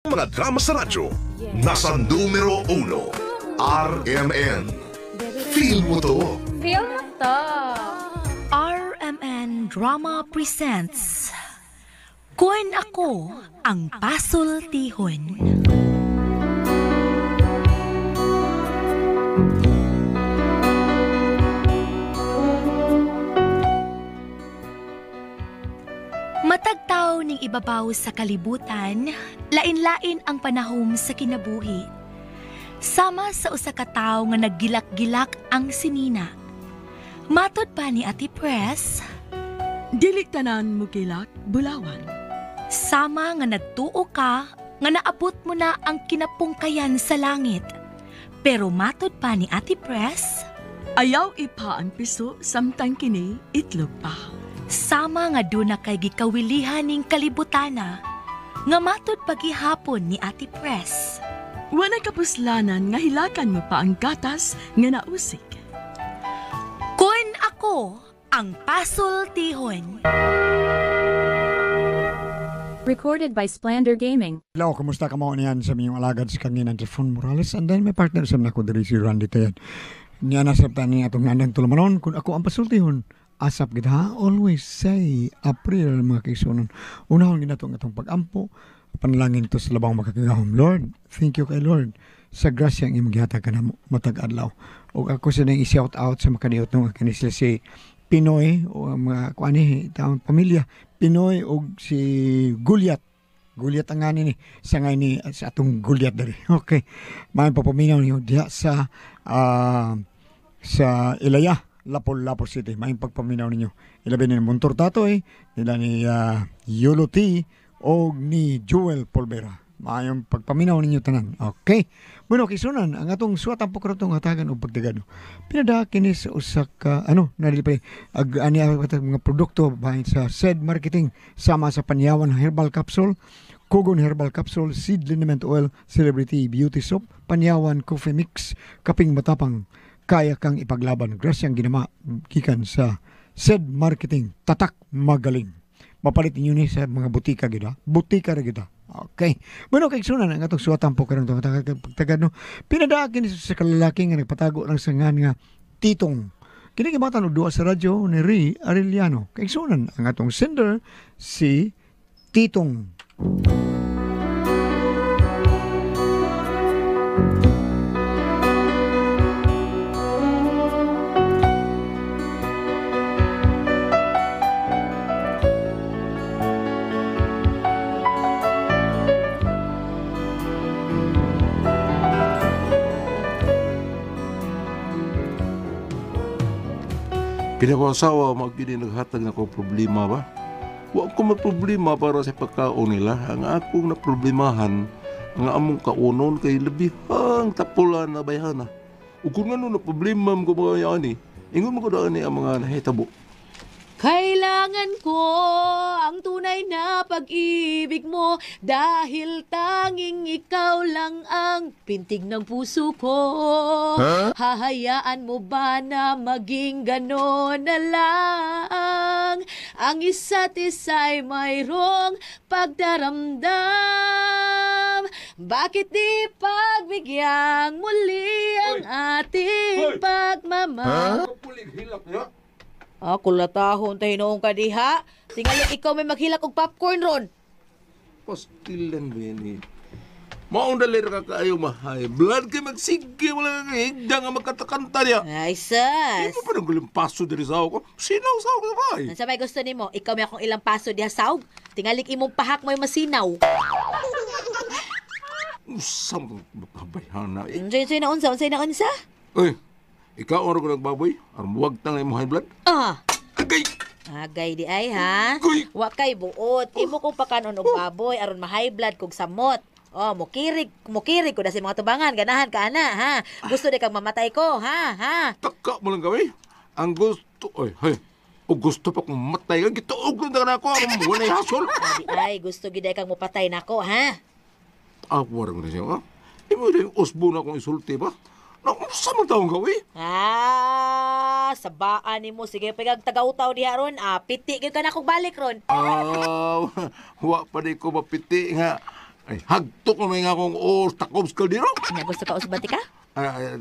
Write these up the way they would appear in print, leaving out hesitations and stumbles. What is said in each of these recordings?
Mga drama sa radyo, nasa numero 1, RMN. Feel mo to. Feel mo to. RMN Drama presents Kun Ako Ang Pasultihon. Matagtaw ning ibabaw sa kalibutan, lain-lain ang panahom sa kinabuhi. Sama sa usa ka tawo nga naggilak-gilak ang sinina. Matod pa ni Ate Press, dili tanan mo kilak, bulawan. sama nga nagtuo ka nga naabot mo na ang kinapungkayan sa langit. Pero matod pa ni Ate Press, Ayaw ipa ang piso, samtang kini itlog pa. sama nga duna kay gikawilihan ning kalibutana, nga matod pagihapon ni Ate Press. Wala kapuslanan nga hilakan mo pa ang gatas nga nausik. Kun Ako Ang Pasultihon. Recorded by Splander Gaming. Hello, kumusta ka mo niyan sa miyong alagad si kanina Jeffon Morales, and then may partner sa mga ko diri si Randy Tayan. Niya nasabtan niya atong nandang tulamanon kung ako ang pasultihon. Asap gid ha, always say April mga kaigsunon. Unahon gid nato ang atong pag-ampo, panalangin to sa labang makakagahom. Lord, thank you kay Lord sa grasya ang imong gihatag kanamo matag adlaw. Og ako sa nang i-shout out sa makaniot ng kanisila si Pinoy o ang mga kuani taong pamilya Pinoy og si Gulyat. Gulyat ang ngani ni sa ngani sa atong Gulyat diri. Okay. May papaminaw niyo diha sa Ilaya, Lapol City. May pagpaminaw ninyo. Ilabi ni Montor Tatoy, nila ni Yolo T o ni Joel Polvera. Mayong pagpaminaw ninyo tanan. Okay. Bueno, kisunan, ang atong suwatang pukrotong hatagan o pagtagano. Pinada kinis usak nalipay mga produkto bahin sa SED Marketing sama sa Panyawan Herbal Capsule, Kugon Herbal Capsule, Seed Liniment Oil, Celebrity Beauty Soap, Panyawan Coffee Mix, Kaping Matapang, kaya kang ipaglaban. Grasyang ginama gikan sa SED Marketing, tatak magaling. Mapalit ninyo ni sa mga butika gida. Butika ra gida. Okay. Bueno, kay sunan ang atong suwatan po karon tong pagtagano. Pinadaakin sa kalalaki nga nagpatago lang sa ngan nga Titong. Kini gibatan og duwa sa radyo ni Ri Arellano. Kay sunan ang atong sender si Titong. Kinakasawa, magkini naghatag na ko problema ba? Wa ko may problema para sa pagkaon nila. Ang akong naproblemahan, ang among kaunon kay labihang tapulan na bayhana. O kung ano na problema mo ko mga yan ingon mo ko daan ang mga nahitabo. Kailangan ko ang tunay na pag-ibig mo dahil tanging ikaw lang ang pintig ng puso ko. Huh? Hahayaan mo ba na maging ganon na lang? Ang isa't isa'y mayroong pagdaramdam. Bakit di pagbigyang muli ang ating pagmamahal? Ako latahon tayo noong kadiha. Tingali ikaw may maghilak og popcorn ron. Pastilan mo yan Maong dalir ka kaayo mahay. Blood kay magsige wala kang higda nga magkatakanta niya. Ay, sas. Hindi mo pa nang gulimpaso diri sa ako. Sinaw-saw ka ba eh? Sa may gusto nimo, ikaw may akong ilang paso diha saog. Tingali imong pahak mo masinaw. Usam makabayhan na eh. Unsay na unsa? Uy, ikaw ang ko nagbaboy? Aram wag tang na imong high blood? Agay di ay ha. Uy! Wa kay buot. Imo kong pakanon og baboy aron ma-high blood kog samot. Oh, mukirig ko na sa mga tubangan. Ganahan ka ana, ha? Gusto di kang mamatay ko, ha? Taka mo lang gawin. Ang gusto, o gusto pa kong matay ka, gituog lang na ako, ang muna hasol. Ay, gusto giday kang mupatay nako, ha? Warang na siya, ha? Di mo rin usbo na akong isulti ba? Sa mga taong gawin? Sabaan ni mo. Sige, pagag tagaw-taw diha ron. Piti ka na kong balik ron. Wa pa di ko mapiti nga. Ay, hagtok na may nga akong takobs kaldero. Nya gusto ka usbati ka? Ayaw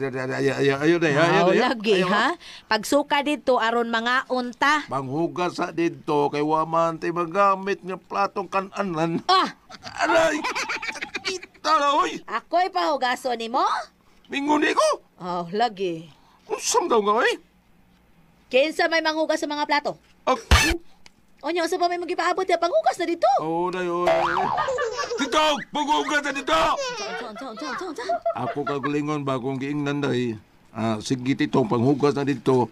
na, Aw, lagi ha. Pagsuka dito aron mga unta. Panghugas sa dito kay waman tay magamit nga platong kananan. Ah, Aray! Kita na, oy! ako'y pahugason nimo? Minguni ko! Aw, lagi. Usam daw nga, oy! Kinsa may manghugas sa mga plato? Ako! Onya, sa pa may magipaabot ya panghugas na dito. Oo na yun. Dito! Paghugas na dito! Unsa? Ako kagulingon ba kung giingnan dahi. Sige titong panghugas na dito.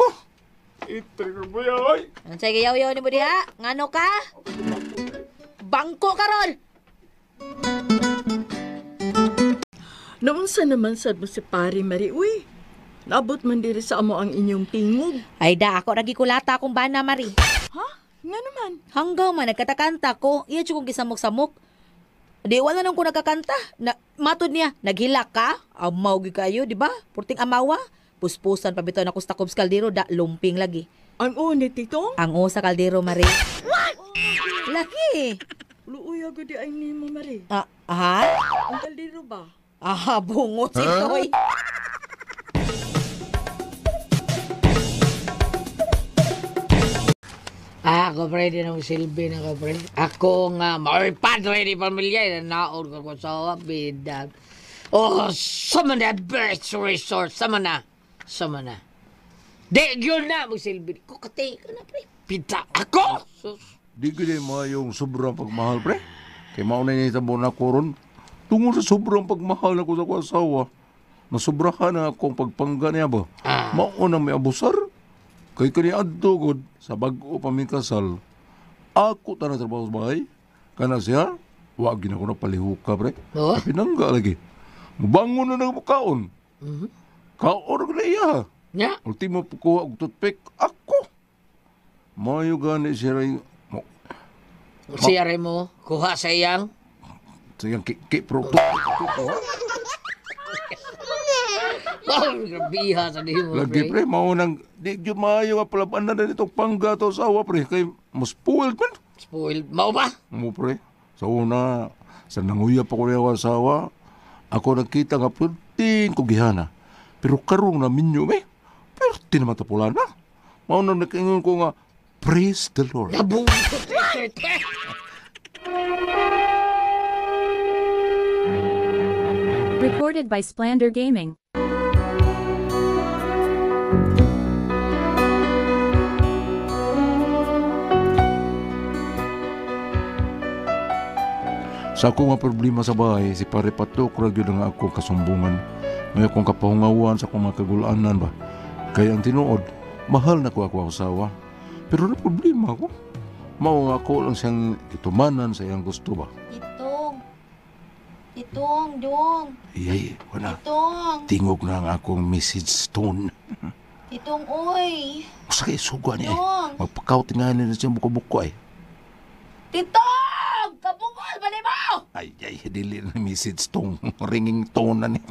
Oh! Itrigger mo yan, oy! Unsa giyaw-yaw nimo diha? Ngano ka? Bangko karon. Naunsa naman sad mo si Pari Mari, uy. Naabot man diri sa amo ang inyong tingog. Ay da ako nagikulata akong bana Mari. Ha? Nga naman. Hanggaw man nagkatakanta ko, iya jud kong gisamok-samok. Di wala nang ko nagkakanta. Matod niya, naghilak ka? Amaw gi kayo, di ba? Purting amawa. Puspusan pabitaw na ko sa takobs kaldero da lumping lagi. Ang unit titong? Ang usa kaldero Mari. Laki. Luuy agad di ay ni mo, Mari. Ha? Ang kaldero ba? Bungot si Toy. Ako pre, di na silbi na ko pre. Ako nga, mao'y padre di pamilya, naon ko sa bidag. Oh, sama na best resort, sama na. Di, yun na, magsilbi. Kukatay ko na pre. Pita ako! Sus. Di gini mo yung sobrang pagmahal, pre. Kaya maunay na itabo na ko ron. Tungkol sa sobrang pagmahal na ko sa asawa, nasubrahan na akong pagpangga niya ba? Mauna may abusar. Kay kaniadto gud sa bag-o pamikasal, ako tanang trabaho sa bahay. Kana siya, wag gina ko na palihuka, pre. Oh? Pinangga lagi. Mubangon na nagmakaon. Kaon ko na iya. Nya? Ultimo po kuha og toothpick, ako. Mayo gani siya rin. Siyare mo, kuha sa iyang. Siyang pro toothpick ko. Oh, grabiha sa di mo, Lagi, pre, maunang, di dyo maayo nga palaban na itong pangga to sa awa, pre. Kay, mas spoiled man. Spoiled. Mau ba? Mo, pre. Sa una, sa nanguya pa ko niya asawa, ako nagkita nga pertin ko gihana. Pero karong na minyo, me. Pertin naman tapulan na. Maunang nakaingon ko nga, praise the Lord. Labong. Recorded by Splander Gaming. Sa ako nga problema sa bahay, si Pare Patok rag yun nga akong kasumbungan. May akong kapahungawan sa akong mga kagulaanan ba. Kaya ang tinuod, mahal na ko ako asawa. Pero na problema ko. Mao nga ako lang siyang itumanan sa iyang gusto ba. Itong, dong. Iyay, wala. Itong, Tingog na ang akong message stone. itong, oy. Masakay suga niya eh. Dong. Magpakaw tingahan na siyang buko-buko eh. Titong! Kapungol ba mo? Ay, dili na message tone. Ringing tone na niya.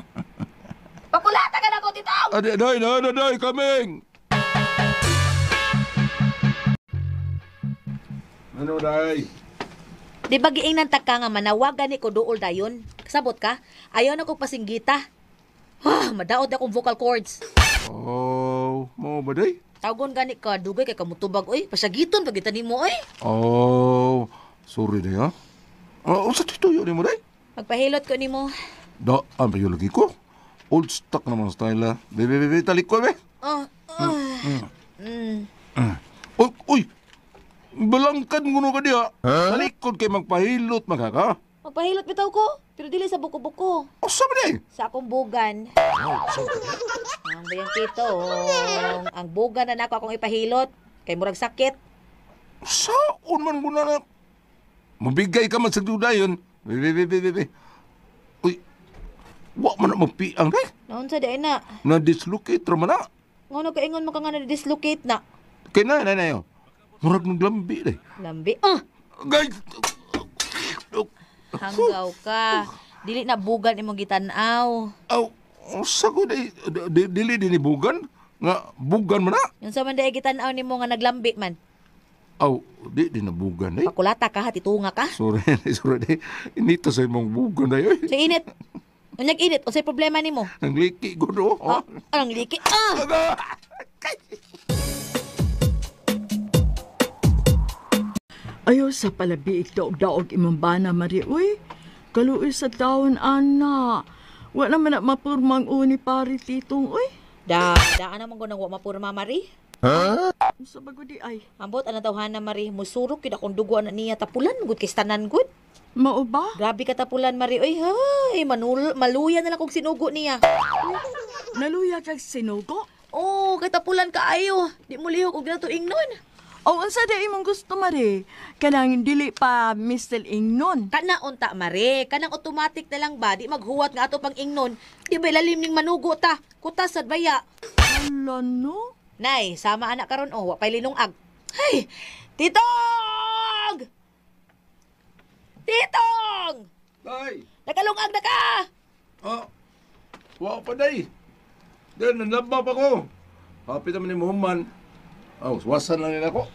Pakulata ka na ko, Titong! Aday, coming! Ano, day? Di ba giing nang taka nga manawagan ni ko dool dayon? Kasabot ka? Ayaw na ko pasinggita. Madaot na akong vocal cords. Oh, mo ba, day? Tawgon gani ka, dugay kay kamutubag, oy. Pasyagiton, pagitan mo, oy. Oh, sorry day, ha? Sa tituyo ni mo, day? Magpahilot ko nimo. Daan pa yung lagi ko. Old stock naman style, ha? Bebe, talik ko, be. Uy! Balangkan mo ka diha. Talikod kay magpahilot, magkaka. Magpahilot bitaw ko, pero dili sa buko-buko. O, sabi day? Sa akong bugan. Ang bayang Titong, ang bugan na nako akong ipahilot. Kay murag sakit. Saan man mo na mabigay ka man sa dudayon. Bebe. Uy, wa man na magpiang, day. Naon sa day na. Na-dislocate raman na. Ngono kaingon mo ka nga na-dislocate na. Kaya na yun. Murag naglambi, day. Lambi. Guys! Hanggaw ka. Dili na bugan imong gitanaw. Aw, sago day. Dili dinibugan. Nga, bugan man na. Yung sa man day gitanaw nimo nga naglambi man. Aw, di nabugan day. Pakulata ka, hatitunga ka. Sorry, sorry day. Inita sa imong bugan day. Oy. Sa init. Unyag init, unsay problema nimo? Ang liki ko do. Ah, anong liki? Ayaw sa palabiik daog-daog imong bana, Mari. Uy, kaluoy sa taon, ana. Wala naman na mapurmang uni pari titong, uy. Daan naman ko nang wa mapurma, Mari. Sa bago di ay. Ambot, ana tawhana, Mari. Musurok, yun akong dugo na niya tapulan. Good kay tanan, good. Mao ba? Grabe ka tapulan, Mari. Uy, hay, maluya na lang kong sinugo niya. Naluya kag sinugo? Oh, kay tapulan ka ayo. Di mo lihok og nato ingnon. O, unsa di imong gusto, Mari? Kanang dili pa Mr. Ingnon. Kana unta, Mari. Kanang automatic na lang ba? Di maghuwat nga ato pang ingnon. Di ba lalim ning manugo ta? Kutas sad baya. Hala, no? Nay, sama anak karon oh, wa pay linungag. Hay! Titong! Titong! Day. Nakalungag na ka! Ah. Wa pa day. Dan nanlaba pa ko. Hapit naman ni Muhammad. Aw, wasan lang nila ko.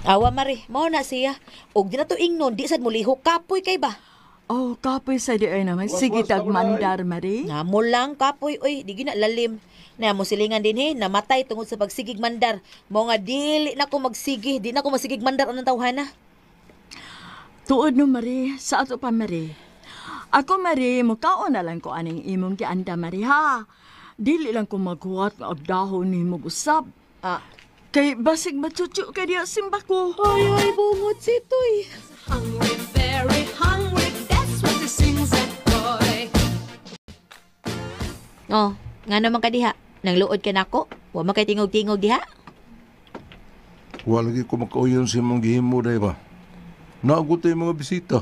Awa, Mari. Mao na siya. Og di na to ingnon, di sad mo lihok. Kapoy kay ba? Oh, kapoy sa di ay naman. Was-was Sige, na tagmandar, Mari. Namo lang, kapoy. Oy, di gina lalim. Na mo silingan din he, namatay tungod sa pagsigig mandar. Mao nga dili na ko magsigi, di na ko masigig mandar anong tawhana. Tuod no, Mari. Sa ato pa, Mari. Ako, Mari, mukaon na lang ko aning imong gianda, Mari, ha? Dili lang ko maghuwat nga og dahon ni mong usab. Ah, Kay basig matutyo ka diya simba ko. ay, bungot si Toy. Hungry, very hungry, that's what he sings that boy. Oh, nga naman ka diha. Nang luod ka nako. Wa man kay tingog-tingog diha. Wa lagi ko makauyon sa imong gihimo day ba. Naagot tay mga bisita.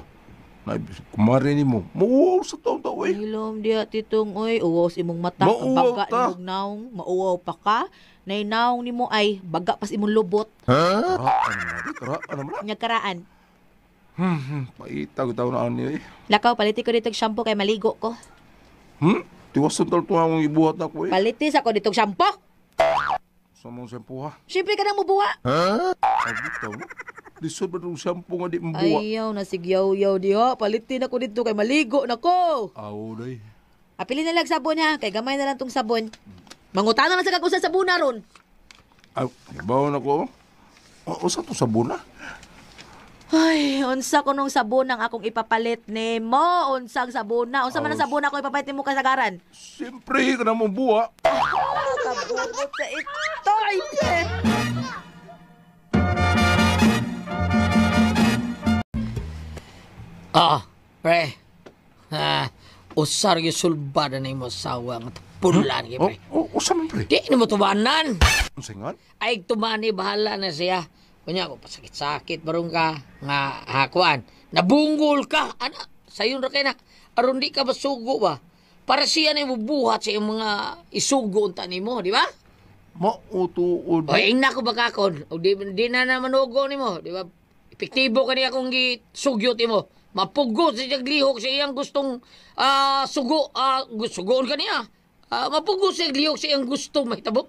Na kumare nimo. Mauwaw sa taon-taon eh. Ilom diha titong oy, uwaw sa imong mata, Mauwaw baga ta. imong naong, mauwaw pa ka. Nay naong nimo ay baga pas imong lubot. Karaan naman. Nya karaan. Paita ko taon na ani eh. Lakaw paliti ko ditong shampoo kay maligo ko. Tiwasan tal tuwa akong ibuhat na ko eh. Palitis ako ditong shampoo. Sa mong sempo ha. Siyempre ka nang mubuwa. Ay, bitaw no. Lisod ba itong shampoo nga di mabuwa? Ayaw na sigyaw-yaw diha. Palitin ako dito kay maligo na ko. Aw, day. Apili na lang sabon ha. Kay gamay na lang tong sabon. Mangutana na sa kagusa sabon na ron. Ay, bawa na ko. Usa to sabon na. Ay, unsa ko nung sabon ang akong ipapalit ni mo. Unsang sabon na. Unsa man ang sabon ako ipapalit ni mo kasagaran. Siyempre, ka na mabuwa. Kabunot sa ito. Pre. Usar yung sulbada na yung masawa nga tapulan, pre. Usa man, pre. Di na mo tumanan. Ang singan? Ay, tumani, bahala na siya. Kunya ko, pasakit-sakit, barong ka, nga hakuan. Nabunggol ka, ana, sayon ra kay na. Aron di ka masugo ba? Para siya na yung bubuhat sa iyong mga isugo unta ni mo, di ba? Mautuod. O, ingna ko bagakon. O, di na naman ugo ni mo, di ba? Epektibo ka niya kung gisugyot mo. Mapugot sa iyang lihok sa iyang gustong sugoon ka niya. Mapugot sa iyang lihok sa iyang gustong mahitabo.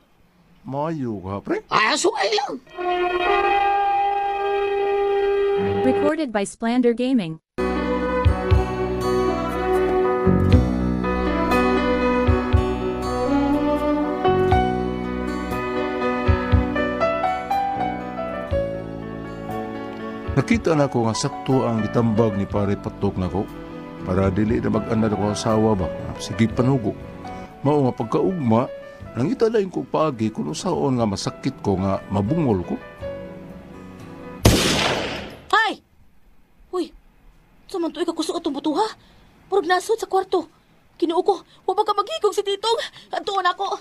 Mayo ka, pre. Ay, asukay lang. Recorded by Splander Gaming. Nakita na ko nga sakto ang gitambag ni pare patok na ko. Para dili na mag-anad ako asawa ba. Sige panugo. Mao nga pagkaugma, nangita lang ko pagi kung saon nga masakit ko nga mabungol ko. Ay! Uy! Samantoy ka kusog atong butuha. Murag nasod sa kwarto. Kinuo ko. Huwag ka magigong si Titong. Antuon ako.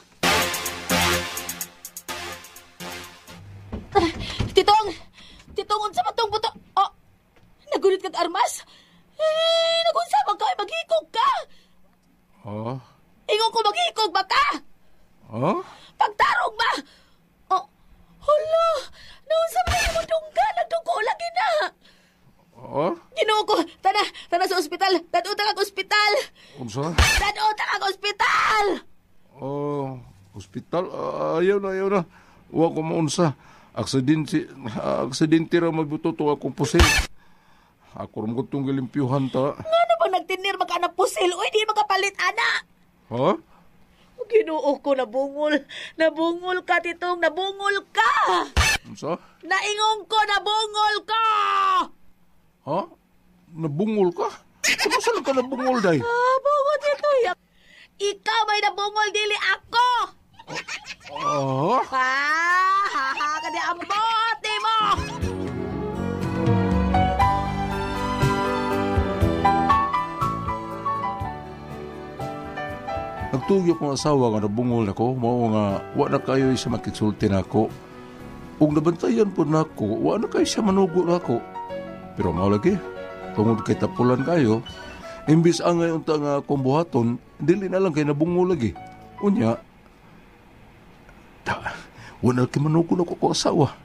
Titong! Titong, unsa man tong buto? Oh! Nagulit kag armas? Nagunsa man ka, maghikog ka! Ingon ko maghikog ba ka? Pagtarong ba? Oh! Hala! Naunsa man yung mundungga? Nagdugo lagi na! Ginoo ko! Tana sa ospital! Tadunta kag ospital! Unsa? Tadunta kag ospital! Hospital? Ayaw na. Huwag ko maunsa. aksidente ra magbututo akong pusil. Ako rin kong gilimpyuhan ta. Ano ba nagtinir maka na pusil? Uy, di makapalit, ana! Ha? Ginoo ko, nabungol. Nabungol ka, titong, nabungol ka! Unsa? Naingong ko, nabungol ka! Ha? Nabungol ka? Ano saan ka nabungol, day? Bungot ito, yak. Ikaw may nabungol, dili ako! Ha? Kadi ang bote mo! Nagtugyo kong asawa nga nabungol ako, mao nga wa na kayo siya makiksulti na ako. Ug nabantayan po na ako, wa na kayo siya manugo na ako. Pero mao lagi, tungod kay tapulan kayo, imbis ang ngayon ta nga kumbuhaton, dili na lang kay nabungol lagi. Unya, wa na kayo manugo na ko asawa.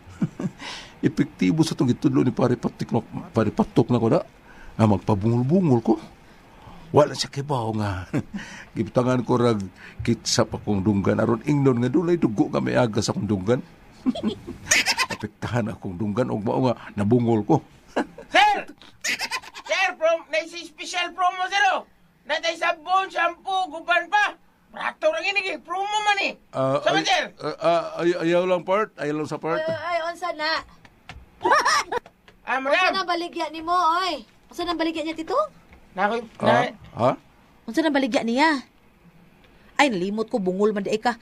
Epektibo sa itong gitulo ni paripatok na ko na, nga magpabungol-bungol ko. Wala siya kibaw nga. Gibutangan ko rag kitsa pa kong dunggan. Aron ingnon nga doon ay dugo nga may aga sa kong dunggan. Apektahan akong dunggan o mao nga nabungol ko. Sir! Sir, naisi special promo, sir, oh. Natay sabon, shampoo, guban pa. Prato rin ini, promo man eh. Sama, sir? Ayaw lang part? Ayaw lang sa part? Ay, onsa na? Ah, Onsa madam. na baligya ni mo, oy? Onsa na baligya niya, tito? Ha? Unsa na baligya niya? Ay, nalimot ko, bungol man di ka.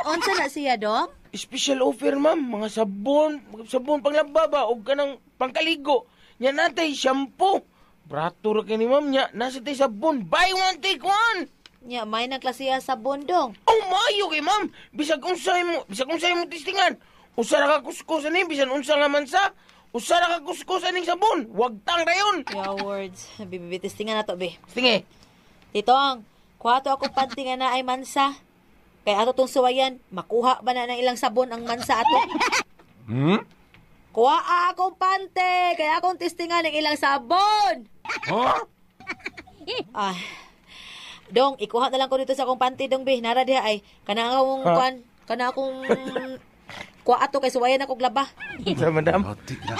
Unsa na siya, dong? Special offer, ma'am. Mga sabon panglababa o kanang pangkaligo. Nya natay shampoo. Brato ra kini, ma'am. Nya nasa tay sabon. Buy one, take one. Nya, may nang klasiya sa bondong. Oh, maayo kay, ma'am. Bisag unsay mo testingan. Usa ra ka kuskusan ni, bisan unsa nga man sa. Usa ra ka kuskusan ning sabon. Wag tang dayon. Your words. Bibibitis tinga na to, be. Sige. Titong, kuha to akong panty nga na ay mansa. Kaya ato tong suwayan, makuha ba na ng ilang sabon ang mansa ato? Kuha akong pante, kaya akong testingan ng ilang sabon. Ha? Ah. Dong, ikuha na lang ko dito sa akong panty, dong, be. Nara diha ay, kana akong kuha ato kay suwayan akong laba. Sa madam. Pati na.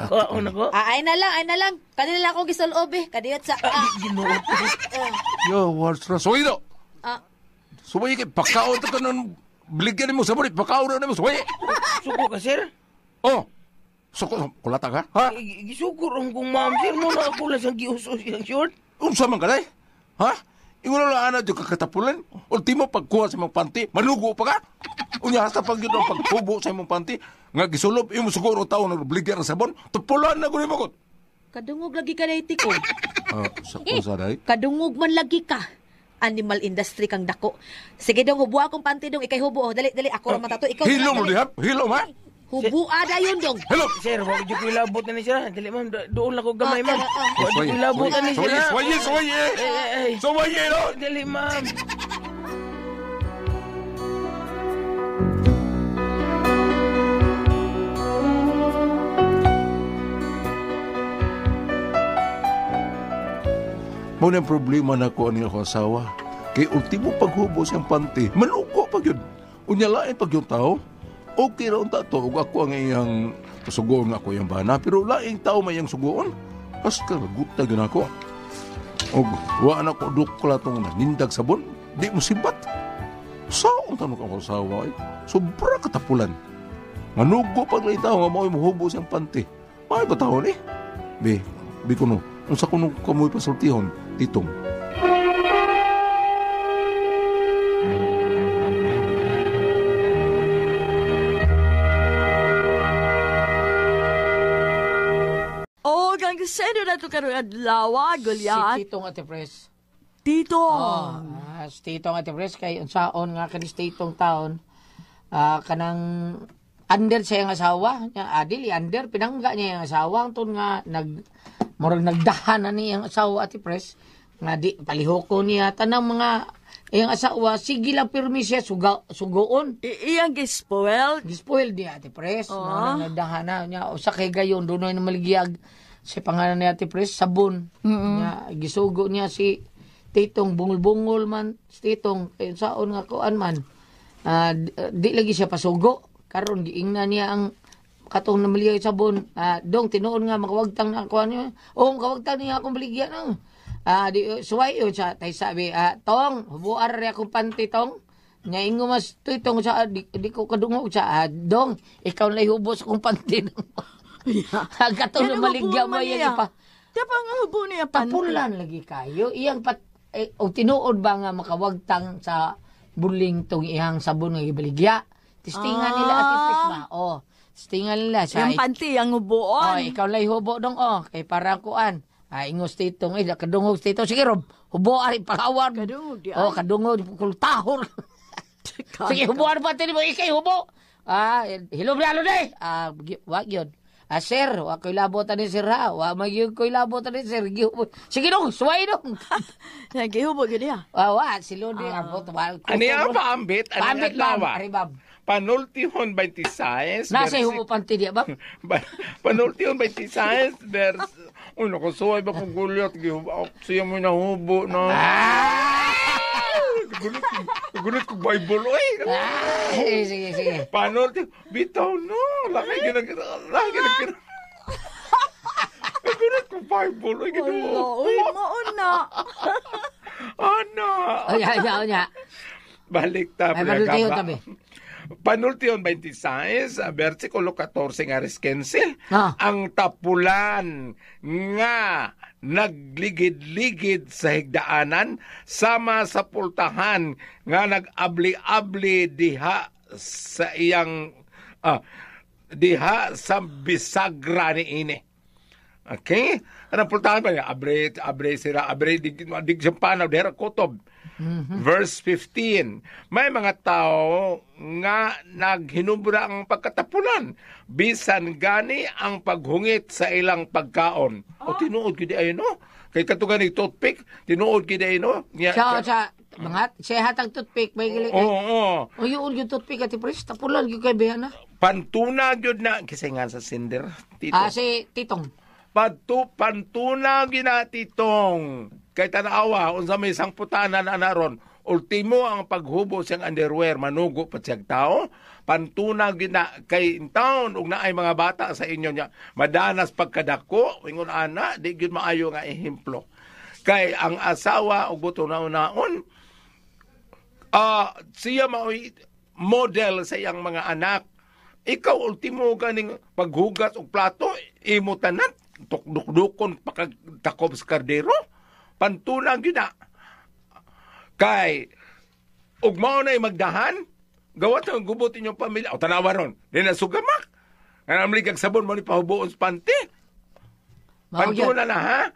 Kuha na ko. Ay na lang. Kanila lang akong gisulob, eh. Kadiyot sa... Yo, what's wrong? Suwayi daw. Suwayi kay pakaon ka nun. Biligyan mo sabon. Pakaon na mo. Suwayi. Suko ka, sir? Oh. Suko. Kulata ka? Ha? Gisuko rin kung ma'am, sir. Muna ako lang siyang giusos yung short. Unsa man ka day? Ha? Ingon na ana yung kakatapulan. Ultimo pagkuha sa mong panty. Manugo pa ka? Unya hasta pag yun ang pagkubo sa mong panty. Nga gisulob. Imo siguro tao na biligyan ng sabon. Tupulan na ko ni Makot. Kadungog lagi ka na ko. Unsa day? Kadungog man lagi ka. Animal industry kang dako. Sige dong, hubuha akong panty dong. Ikay hubo. Dali. Ako raman tato. Ikaw. Hilom mo dihap? Hilom ha? Hubuha na yun dong. Hello! Sir, wag dyo ko ilabot na ni siya. Dali, ma'am. Doon lang ko gamay, ma'am. Wag dyo ko ilabot na ni siya. Suwayi! Suwayi, no? Dali, ma'am. Muna ang problema na ko ang ako asawa. Kay ultimo paghubo siyang panty. Manuko pag yun. Unyalain pag yung tao. Okay raon tato. Ug ako ang iyang sugoon nga ako yung bana. Pero laing tao may iyang sugoon. Kas karaguta yun ako. Og wa na ko dukla tong nanindag sabon. Di mo simbat. Saan tanong ako asawa eh. Sobra katapulan. Manugo pag laing tao nga mao'y muhubo siyang panty. May ba tao ni? Bi ko no. Unsa ko nung kamoy pasultihon, titong. Oh, gang sendo na to karon adlaw, Goliath. Si Titong Ate Pres. Tito. Si Titong Ate Pres, kay unsaon nga kanis Titong taon, kanang under siya yung asawa. Adili, under, pinangga niya yung asawa. Ang ton nga, murag nagdahan na niya yung asawa, Ate Pres. Nga di, palihoko niya. Tanang mga, yung asawa, sige lang pirmi siya, sugoon. Iyang gispoiled. Gispoiled niya, Ate Pres. Nagdahan na niya. O sa kay gayon, doon na maligiyag. Si pangalan ni Ate Pres, sabon. Niya, gisugo niya si Titong, bungol-bungol man. Si Titong, saon nga kuan man. Di lagi siya pasugo. karon giingnan niya ang katong namaligya sabon. Dong tinuod nga makawagtang na ako niya. Makawagtang niya akong baligya nang. Di suway yun siya. Tay sabi, Tong, hubuar rin akong panty, Tong. Nya ingo mas to itong sa di ko kadungog sa Dong, ikaw na ihubos akong panty. Katong namaligya mo yan pa. Di pa nga hubo niya panty. Tapulan lagi kayo. Iyang o tinuod ba nga makawagtang sa buling tong ihang sabon nga ibaligya. Tistingan nila at ipik ba? Tistingan nila siya. Yung panty, ang hubuon. Ikaw lang hubo dong, kay parang kuan. Ingos titong, kadungog titong. Sige, Rob, hubo ari pangawar. Kadungog di kadungog, kultahor. Sige, hubuan pa tini mo, ikay hubo. Hilobralo na wag yun. Sir, wa ko'y labotan ni sir ha. Wa magyug ko'y labotan ni sir. Sige dong, suway dong. Nagihubo gud ya. Si Lodi abot. Ano yung paambit? Ano yung lawa? Aribab. Panultihon 26. Nasa hubo panty diya, Bab? Panultihon 26, vers... Uy, nakasuway ba kong gulyot? Siya mo na hubo, no? Gulit ko Bible, oy. Sige. Panultihon, bitaw, no? Laki ginagina. Gulit ko Bible, oy. Uy, mauna. Ano? Onya. Balik ta, Panultihon tabi. Panultihon 26, versikulo 14 nga res 15. Ang tapulan nga nagligid-ligid sa higdaanan sama sa pultahan nga nag-abli-abli diha sa iyang diha sa bisagra ni ini. Okay? Anong pultahan ba niya? Abre dig sampanaw dera kutob. Verse 15, may mga tao nga naghinubra ang pagkatapunan bisan gani ang paghungit sa ilang pagkaon. Tinuod gid ay no? Kay katugan ni toothpick, tinuod gid ay no? Siya hatang toothpick may gili. Yun yung toothpick at pres tapulan gyud kay behana. Pantuna gyud na kisingan sa cinder. Tito. Si Titong. Pantuna gina Titong. Kay tanawa, unsa may isang putanan na naron, ultimo ang paghubo siyang underwear, manugo pa siyang tao, pantunag gina kay taon, ug naay mga bata sa inyo niya, madanas pagkadako, ingon ana, di gyud maayo nga ehemplo. Kay ang asawa, ug buto na unaon, siya mao'y model sa iyang mga anak. Ikaw, ultimo ganing paghugas og plato, imo tanan, tukdukdukon pakagtakob sa kardero, pantunang gina. Kay, ug mao na'y magdahan, gawat ang gubot inyong pamilya. Tanawa ron, di na sugamak. Nga namligag sabon mo ni pahubuon sa panty. Pantuna na, ha?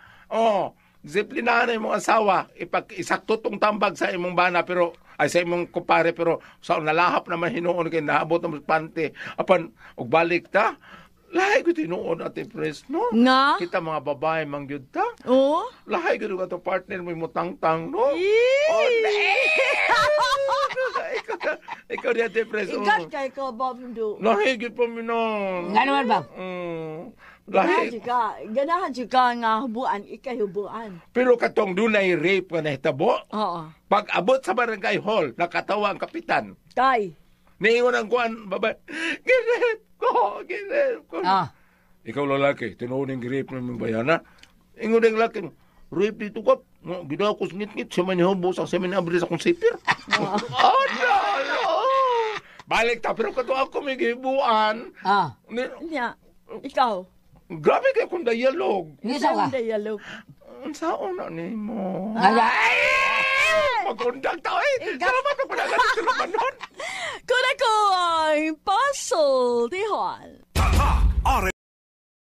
Disiplinahan na imong asawa. Isakto tong tambag sa imong bana, pero, sa imong kumpare, pero sa nalahap naman hinuon kay naabot ng panty. Apan, ug balik ta, lahay ko tinuon ate pres, no? Nga? Kita mga babae mangyud ta. Oo? Lahay ko ka to partner mo mutang-tang, no? Ikaw di ate pres. Ikat kay ko, Bob Ndu. Lahay ko pa minon. Nga naman, Bob? Ganahan ka nga hubuan, ikay hubuan. Pero katong dunay rape nga nahitabo. Oo. Pag abot sa barangay hall, nakatawa ang kapitan. Tay. Niingon ang kuan, babae. Ginip ko. Ikaw lalaki, tinuuning rape ng bayana. Ingon ang lalaki, rape dito ka. Ginawa ko ngit-ngit, siya man yung busang siya minabri sa kong sipir. Balik ta, pero kato ako may gibuan. Ikaw. Grabe kayo kung dialog. Nisa ka? Dialog. Saan na ni mo? Magkundag tao eh. Salamat ako na ganit sila manon. Kung ako ay puzzle, Tihon. Tata,